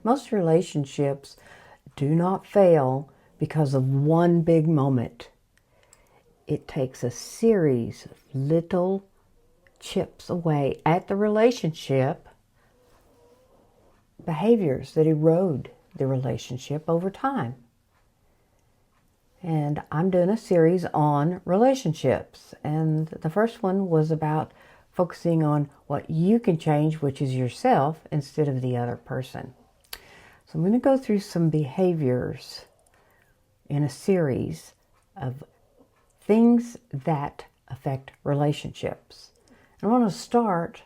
Most relationships do not fail because of one big moment. It takes a series of little chips away at the relationship, behaviors that erode the relationship over time. And I'm doing a series on relationships. And the first one was about focusing on what you can change, which is yourself, instead of the other person. So I'm going to go through some behaviors in a series of things that affect relationships. And I want to start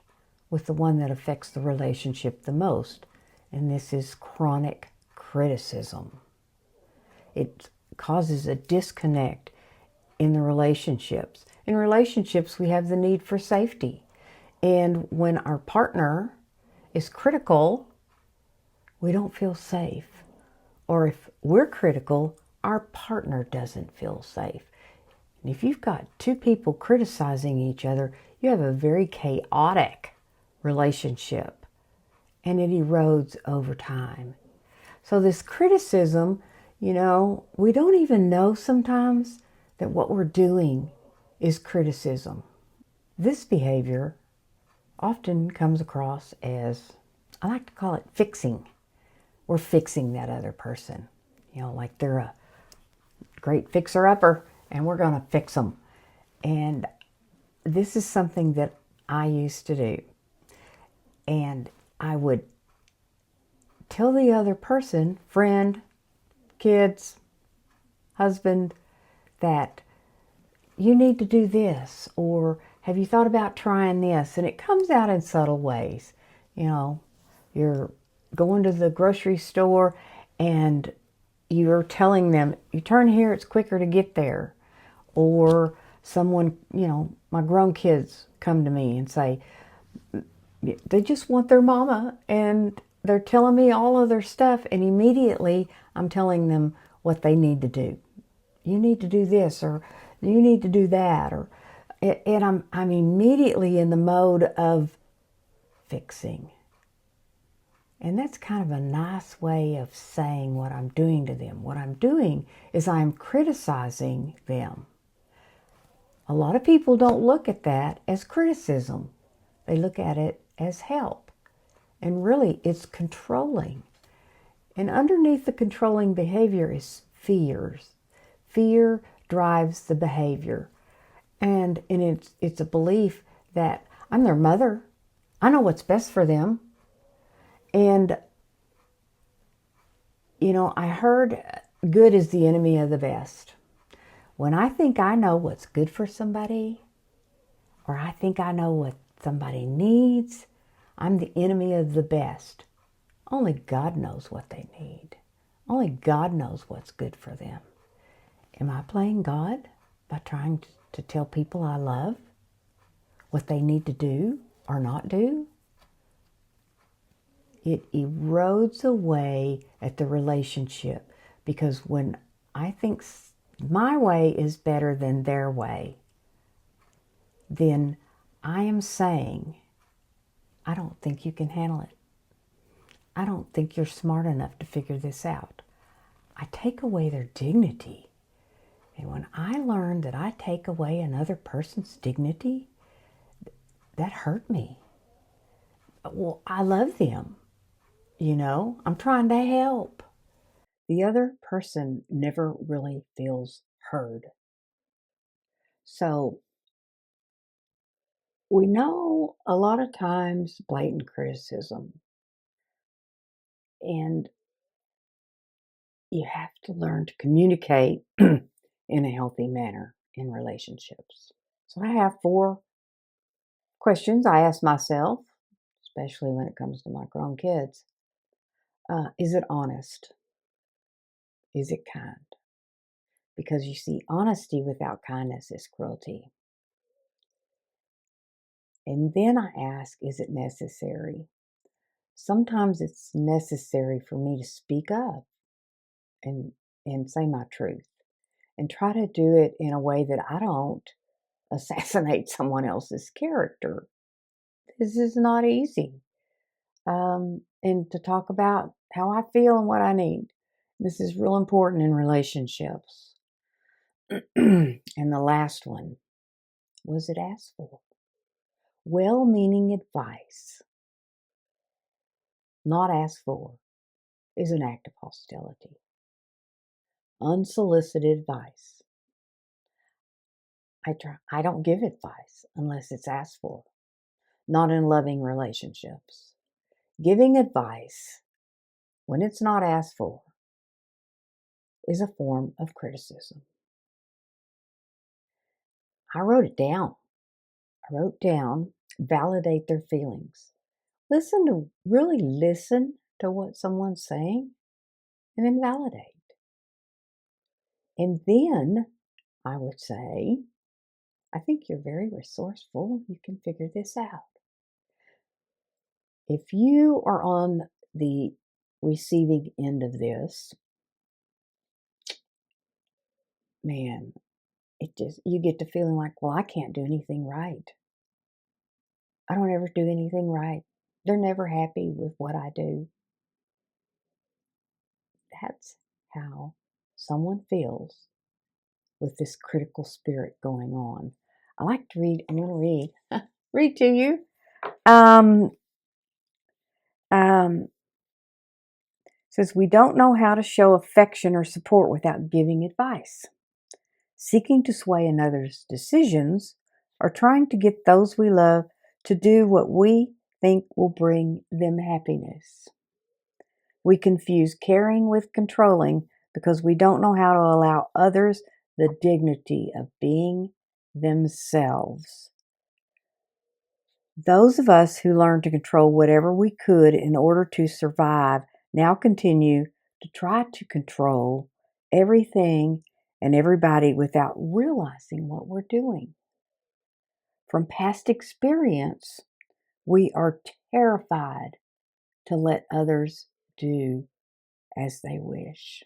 with the one that affects the relationship the most, and this is chronic criticism. It causes a disconnect in the relationships. In relationships, we have the need for safety. And when our partner is critical, we don't feel safe. Or if we're critical, our partner doesn't feel safe. And if you've got two people criticizing each other, you have a very chaotic relationship, and it erodes over time. So this criticism, we don't even know sometimes that what we're doing is criticism. This behavior often comes across as, I like to call it fixing. We're fixing that other person. Like they're a great fixer-upper and we're going to fix them. And this is something that I used to do. And I would tell the other person, friend, kids, husband, that you need to do this, or have you thought about trying this? And it comes out in subtle ways. You're going to the grocery store and you're telling them, you turn here, it's quicker to get there. Or someone, my grown kids come to me and say, they just want their mama and they're telling me all of their stuff, and immediately I'm telling them what they need to do. You need to do this, or you need to do that, and I'm immediately in the mode of fixing. And that's kind of a nice way of saying what I'm doing to them. What I'm doing is I'm criticizing them. A lot of people don't look at that as criticism. They look at it as help. And really, it's controlling. And underneath the controlling behavior is fears. Fear drives the behavior. And it's a belief that I'm their mother. I know what's best for them. And, I heard good is the enemy of the best. When I think I know what's good for somebody, or I think I know what somebody needs, I'm the enemy of the best. Only God knows what they need. Only God knows what's good for them. Am I playing God by trying to tell people I love what they need to do or not do? It erodes away at the relationship, because when I think my way is better than their way, then I am saying, I don't think you can handle it. I don't think you're smart enough to figure this out. I take away their dignity. And when I learn that I take away another person's dignity, that hurt me. Well, I love them. I'm trying to help. The other person never really feels heard. So we know a lot of times blatant criticism, and you have to learn to communicate in a healthy manner in relationships. So I have 4 questions I ask myself, especially when it comes to my grown kids. Is it honest? Is it kind? Because you see, honesty without kindness is cruelty. And then I ask, is it necessary? Sometimes it's necessary for me to speak up and say my truth, and try to do it in a way that I don't assassinate someone else's character. This is not easy. And to talk about how I feel and what I need. This is real important in relationships. And the last one, was it asked for? Well-meaning advice, not asked for, is an act of hostility. Unsolicited advice. I don't give advice unless it's asked for, not in loving relationships. Giving advice when it's not asked for is a form of criticism. I wrote it down. Validate their feelings. Really listen to what someone's saying and then validate. And then I would say, I think you're very resourceful. You can figure this out. If you are on the receiving end of this, man, you get to feeling like, well, I can't do anything right. I don't ever do anything right. They're never happy with what I do. That's how someone feels with this critical spirit going on. I like to read. I'm going to read to you. Says we don't know how to show affection or support without giving advice, seeking to sway another's decisions, or trying to get those we love to do what we think will bring them happiness. We confuse caring with controlling because we don't know how to allow others the dignity of being themselves. Those of us who learned to control whatever we could in order to survive now continue to try to control everything and everybody without realizing what we're doing. From past experience, we are terrified to let others do as they wish.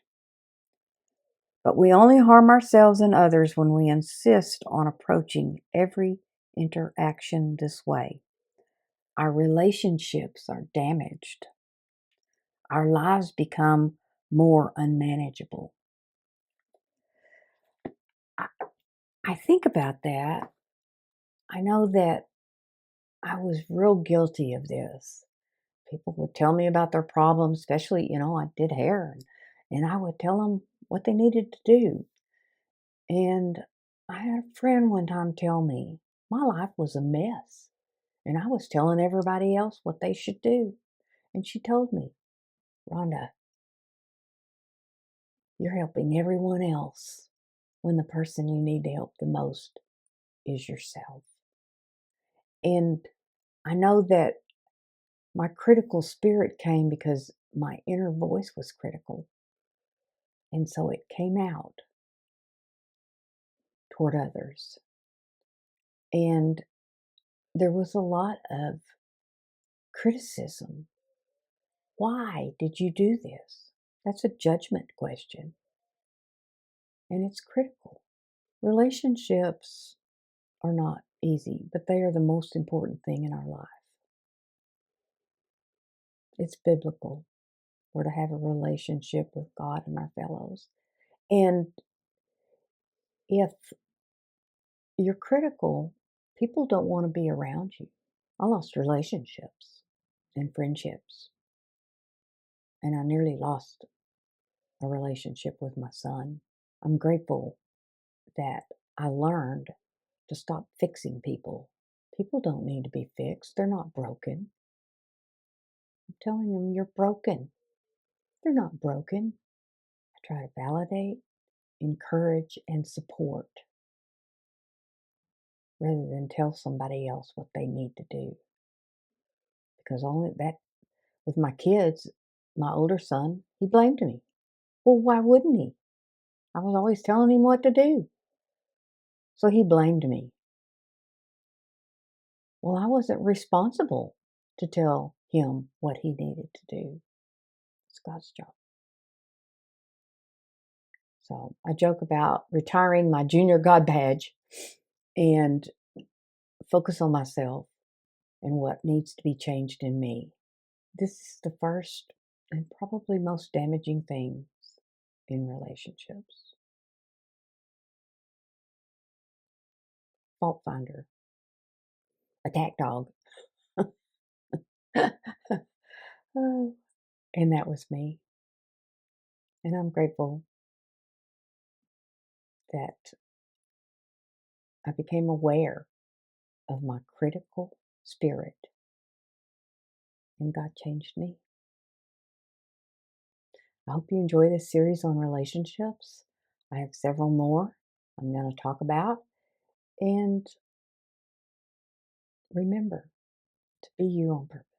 But we only harm ourselves and others when we insist on approaching every interaction this way. Our relationships are damaged. Our lives become more unmanageable. I think about that. I know that I was real guilty of this. People would tell me about their problems, especially, I did hair, and I would tell them what they needed to do. And I had a friend one time tell me my life was a mess, and I was telling everybody else what they should do. And she told me, Rhonda, you're helping everyone else when the person you need to help the most is yourself. And I know that my critical spirit came because my inner voice was critical. And so it came out toward others. And there was a lot of criticism. Why did you do this? That's a judgment question. And it's critical. Relationships are not easy, but they are the most important thing in our life. It's biblical. We're to have a relationship with God and our fellows. And if you're critical, people don't want to be around you. I lost relationships and friendships. And I nearly lost a relationship with my son. I'm grateful that I learned to stop fixing people. People don't need to be fixed. They're not broken. I'm telling them you're broken. They're not broken. I try to validate, encourage, and support rather than tell somebody else what they need to do. Because only that, with my kids, my older son, he blamed me. Well, why wouldn't he? I was always telling him what to do. So he blamed me. Well, I wasn't responsible to tell him what he needed to do. It's God's job. So I joke about retiring my junior God badge and focus on myself and what needs to be changed in me. This is the first and probably most damaging things in relationships. Fault finder, attack dog. Oh, and that was me. And I'm grateful that I became aware of my critical spirit and God changed me. I hope you enjoy this series on relationships. I have several more I'm going to talk about. And remember to be you on purpose.